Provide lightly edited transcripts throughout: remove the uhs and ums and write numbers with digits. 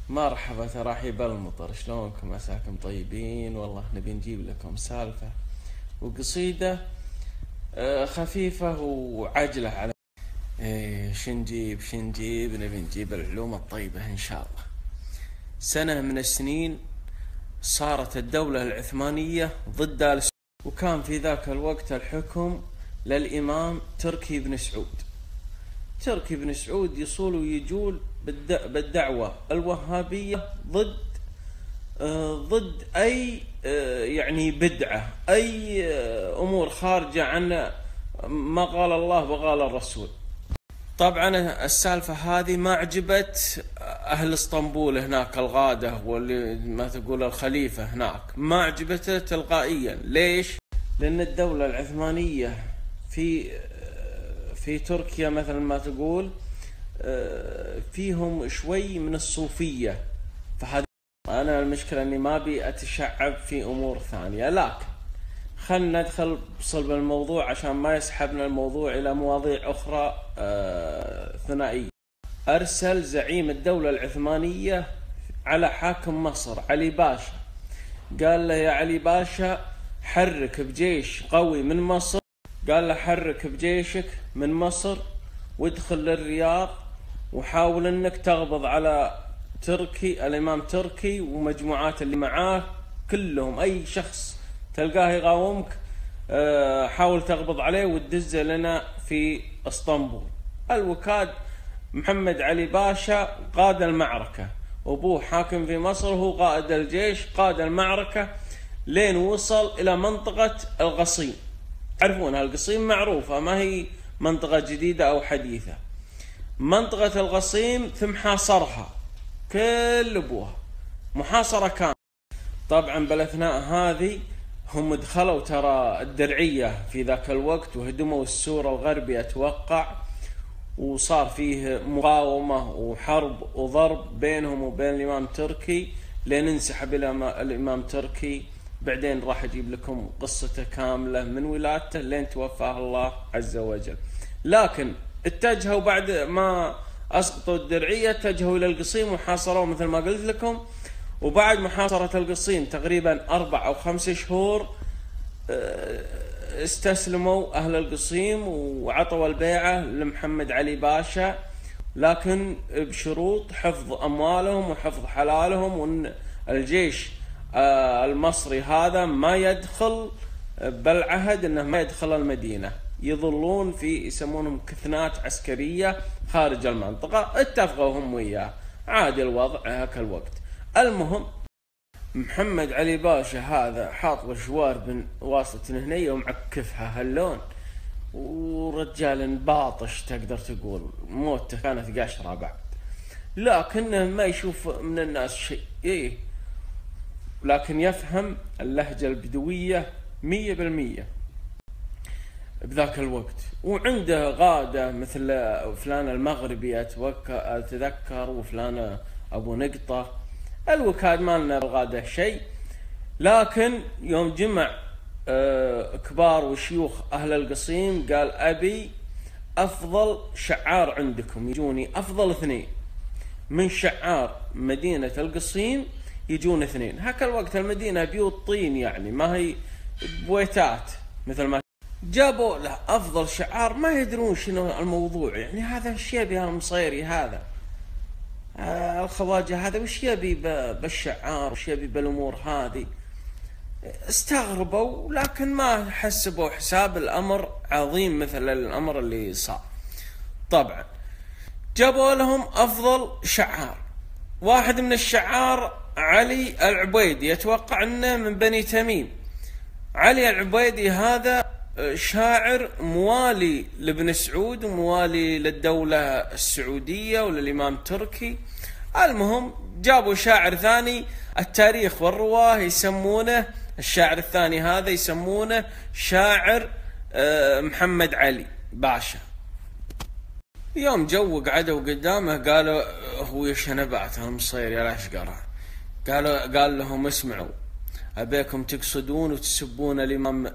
مرحبا تراحيب المطر، شلونكم؟ عساكم طيبين. والله نبي نجيب لكم سالفة وقصيدة خفيفة وعجلة على شنجيب نبي نجيب العلوم الطيبة إن شاء الله. سنة من السنين صارت الدولة العثمانية ضد آل سعود، وكان في ذاك الوقت الحكم للإمام تركي بن سعود. تركي بن سعود يصول ويجول بالدعوة الوهابية ضد أي يعني بدعة، أي أمور خارجة عن ما قال الله وقال الرسول. طبعا السالفة هذه ما عجبت أهل اسطنبول هناك، الغادة واللي ما تقول الخليفة هناك، ما عجبته تلقائيا. ليش؟ لأن الدولة العثمانية في تركيا مثل ما تقول فيهم شوي من الصوفية. فهذه أنا المشكلة أني ما بي أتشعب في أمور ثانية، لكن خلنا ندخل بصلب الموضوع عشان ما يسحبنا الموضوع إلى مواضيع أخرى ثنائية. أرسل زعيم الدولة العثمانية على حاكم مصر علي باشا، قال له يا علي باشا حرك بجيش قوي من مصر، قال له حرك بجيشك من مصر وادخل للرياض وحاول انك تقبض على تركي، الامام تركي ومجموعات اللي معاه كلهم، اي شخص تلقاه يقاومك حاول تقبض عليه وتدزه لنا في اسطنبول. الوكاد محمد علي باشا قاد المعركة، وابوه حاكم في مصر وهو قائد الجيش، قاد المعركة لين وصل الى منطقة القصيم. تعرفونها القصيم معروفة، ما هي منطقة جديدة او حديثة. منطقة القصيم ثم حاصرها كل ابوها، محاصرة كاملة. طبعا بالاثناء هذه هم دخلوا ترى الدرعية في ذاك الوقت وهدموا السور الغربي اتوقع، وصار فيه مقاومة وحرب وضرب بينهم وبين الامام تركي لين انسحب الامام تركي. بعدين راح اجيب لكم قصته كاملة من ولادته لين توفاه الله عز وجل. لكن اتجهوا بعد ما اسقطوا الدرعية اتجهوا الى القصيم وحاصروه مثل ما قلت لكم. وبعد محاصرة القصيم تقريبا 4 أو 5 شهور استسلموا أهل القصيم وعطوا البيعة لمحمد علي باشا، لكن بشروط حفظ أموالهم وحفظ حلالهم، وأن الجيش المصري هذا ما يدخل بالعهد، أنه ما يدخل المدينة، يظلون في يسمونهم كثنات عسكرية خارج المنطقة. اتفقوا هم وياه، عادي الوضع هاك الوقت. المهم محمد علي باشا هذا حاط بشوار بن واسطة هنية ومعكفها هاللون، ورجال باطش تقدر تقول، موته كانت قشرة بعد، لكنه ما يشوف من الناس شيء، لكن يفهم اللهجة البدوية 100% بذاك الوقت. وعنده غادة مثل فلان المغربي أتذكر، وفلان أبو نقطة. الوكاد ما لنا بالغادة شيء، لكن يوم جمع كبار وشيوخ أهل القصيم قال أبي أفضل شعار عندكم يجوني، أفضل 2 من شعار مدينة القصيم يجون 2. هكا الوقت المدينة بيوت طين، يعني ما هي بويتات مثل ما جابوا له أفضل شعار. ما يدرون شنو الموضوع، يعني هذا وش يبي المصيري هذا الخواجة هذا، وش يبي بالشعار، وش يبي بالأمور هذه. استغربوا، لكن ما حسبوا حساب الأمر عظيم مثل الأمر اللي صار. طبعا جابوا لهم أفضل شعار. واحد من الشعار علي العبيدي، يتوقع أنه من بني تميم. علي العبيدي هذا شاعر موالي لابن سعود وموالي للدولة السعودية وللإمام تركي. المهم جابوا شاعر ثاني، التاريخ والرواه يسمونه الشاعر الثاني هذا يسمونه شاعر محمد علي باشا. يوم جو قعدوا قدامه قالوا هو يش نبعت المصير يا الأشقر، قال لهم اسمعوا، أبيكم تقصدون وتسبون الإمام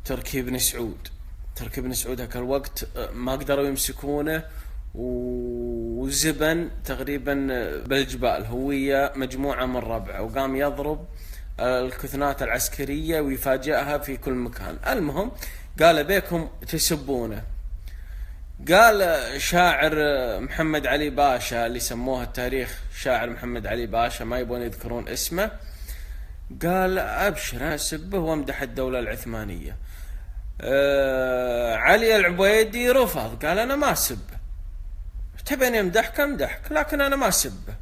تركي بن سعود. تركي بن سعود هكا الوقت ما قدروا يمسكونه وزبن تقريبا بالجبال، هوية مجموعة من ربعه، وقام يضرب الكثنات العسكرية ويفاجئها في كل مكان. المهم قال بيكم تسبونه. قال شاعر محمد علي باشا اللي سموه التاريخ شاعر محمد علي باشا، ما يبون يذكرون اسمه، قال أبشر أنا أسبه وامدح الدولة العثمانية. علي العبيدي رفض، قال أنا ما أسبه، تبين امدحك امدحك لكن أنا ما أسبه.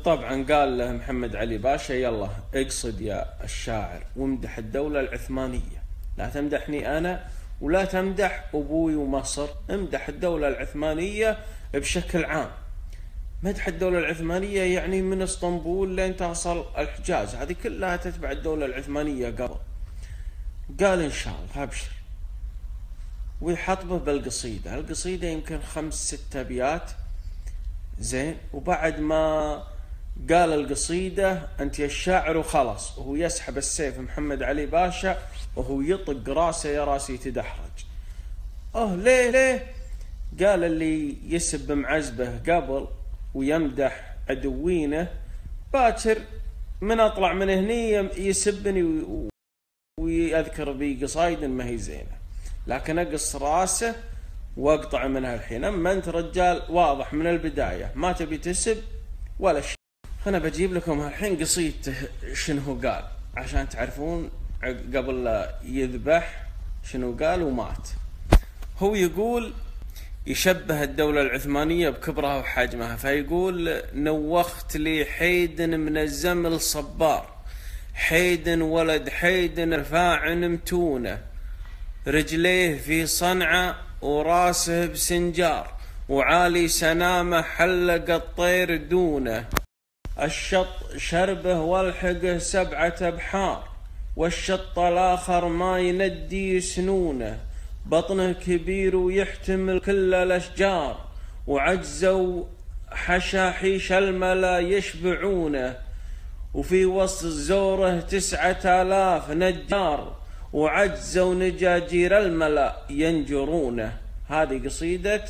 طبعا قال له محمد علي باشا يلا اقصد يا الشاعر وامدح الدولة العثمانية، لا تمدحني أنا ولا تمدح أبوي ومصر، امدح الدولة العثمانية بشكل عام. مدح الدولة العثمانية يعني من اسطنبول لين توصل الحجاز، هذه كلها تتبع الدولة العثمانية قبل. قال إن شاء الله أبشر، ويحطبه بالقصيدة. القصيدة يمكن 5-6 أبيات زين. وبعد ما قال القصيدة أنت يا الشاعر وخلص، وهو يسحب السيف محمد علي باشا وهو يطق راسه يا راسي تدحرج. ليه؟ قال اللي يسب معزبه قبل ويمدح عدوينه باكر من أطلع من هني يسبني ويذكر بي قصايد ما هي زينة، لكن أقص راسه واقطع منها الحين. أما أنت رجال واضح من البداية ما تبي تسب ولا شيء. أنا بجيب لكم الحين قصيدته شنو قال عشان تعرفون قبل لا يذبح شنو قال ومات. هو يقول يشبه الدولة العثمانية بكبرها وحجمها، فيقول نوخت لي حيد من الزمل صبار، حيد ولد حيد رفاع متونة، رجليه في صنعة وراسه بسنجار، وعالي سنامه حلق الطير دونه، الشط شربه والحقه 7 بحار، والشط الآخر ما يندي سنونه، بطنه كبير ويحتمل كل الأشجار، وعجزوا حشاحيش الملا يشبعونه، وفي وسط زوره 9000 نجار، وعجزوا نجاجير الملا ينجرونه. هذه قصيدة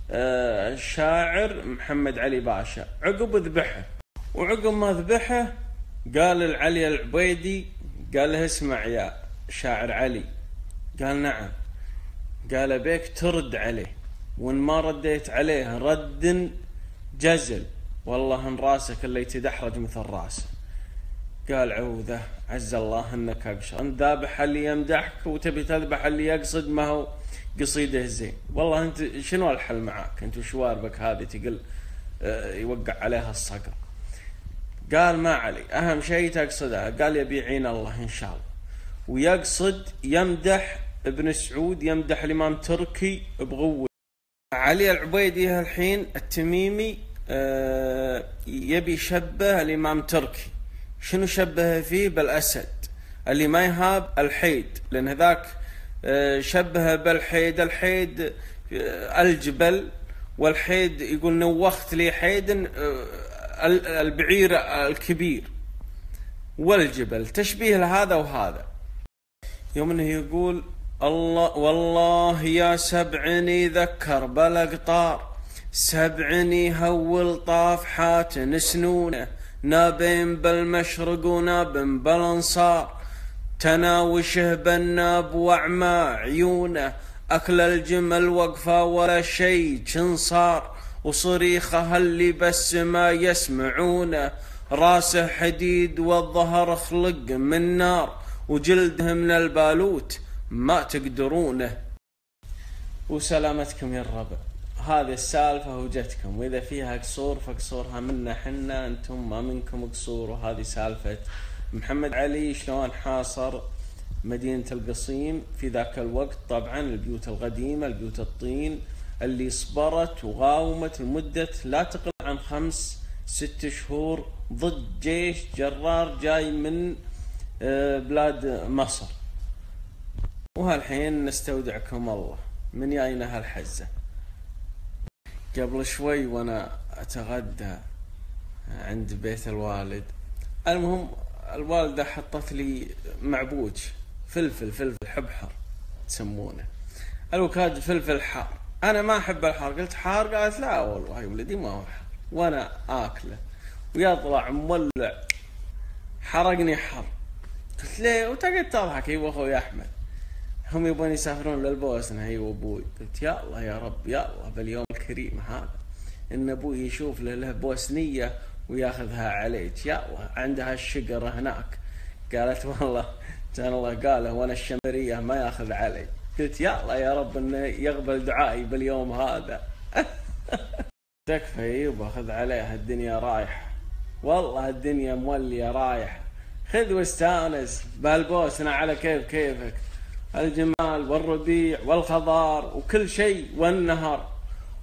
الشاعر محمد علي باشا عقب ذبحه. وعقب ما ذبحه قال العلي العبيدي، قال له اسمع يا شاعر علي. قال نعم. قال بيك ترد عليه، وان ما رديت عليه رد جزل والله ان راسك اللي يتدحرج مثل راسه. قال عوذة عز الله انك اقشر، انت ذابح اللي يمدحك وتبي تذبح اللي يقصد، ما هو قصيده زين. والله انت شنو الحل معاك انت وشواربك هذه تقل يوقع عليها الصقر. قال ما علي، اهم شيء تقصدها. قال يبي عين الله ان شاء الله. ويقصد يمدح ابن سعود، يمدح الامام تركي بغوه. علي العبيدي الحين التميمي يبي يشبه الامام تركي. شنو شبه فيه؟ بالاسد اللي ما يهاب الحيد، لان هذاك شبه بالحيد. الحيد الجبل، والحيد يقول نوخت لي حيد البعير الكبير، والجبل تشبيه لهذا وهذا. يوم انه يقول الله والله يا سبعني ذكر بالاقطار، سبعني هول طاف حاتن سنونه، نابين بالمشرق ونابين بالانصار، تناوشه بالناب واعمى عيونه، اكل الجمل وقفه ولا شيء صار، وصريخه اللي بس ما يسمعونه، راسه حديد والظهر خلق من نار، وجلده من البالوت ما تقدرونه. وسلامتكم يا الربع، هذه السالفة وجتكم، وإذا فيها قصور فقصورها منا حنا، أنتم ما منكم قصور. وهذه سالفة محمد علي شلون حاصر مدينة القصيم في ذاك الوقت. طبعا البيوت القديمة، البيوت الطين اللي صبرت وغاومت لمدة لا تقل عن 5-6 شهور ضد جيش جرار جاي من بلاد مصر. وهالحين نستودعكم الله من جاينا هالحزة. قبل شوي وانا اتغدى عند بيت الوالد، المهم الوالدة حطت لي معبوج فلفل حبحر تسمونه، الوكاد فلفل حار. انا ما احب الحار. قلت حار؟ قالت لا والله يا ولدي ما هو حار، وانا اكله ويطلع مولع حرقني حر. قلت ليه؟ وتقعد تضحك هي واخوي احمد، هم يبون يسافرون للبوسنة هي وابوي. قلت يا الله يا رب يا الله باليوم الكريم هذا ان ابوي يشوف له بوسنية وياخذها عليك، يا الله عندها الشقرة هناك. قالت والله كان الله قاله وانا الشمرية ما ياخذ علي. قلت يا الله يا رب انه يقبل دعائي باليوم هذا. تكفى يبا خذ عليها، الدنيا رايحة والله، الدنيا مولية رايحة. خذ واستانس بهالبوسنة على كيفك، الجمال والربيع والخضار وكل شيء والنهر،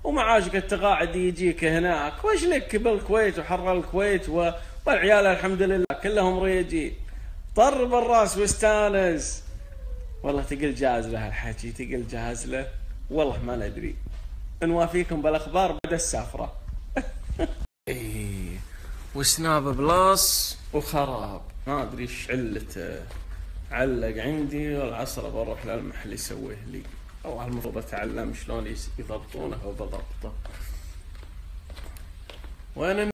ومعاشك التقاعد يجيك هناك. وش لك بالكويت وحر الكويت والعيال الحمد لله كلهم ريجين. طرب الراس واستانس. والله تقل جاز له الحكي، تقل جاز له والله ما ندري. نوافيكم بالاخبار بعد السفرة. ايه وسناب بلاس وخراب ما ادري ايش علته، علق عندي والعصر بروح للمحل يسويه لي. والله المفروض اتعلم شلون يضبطونه وبضبطه. وين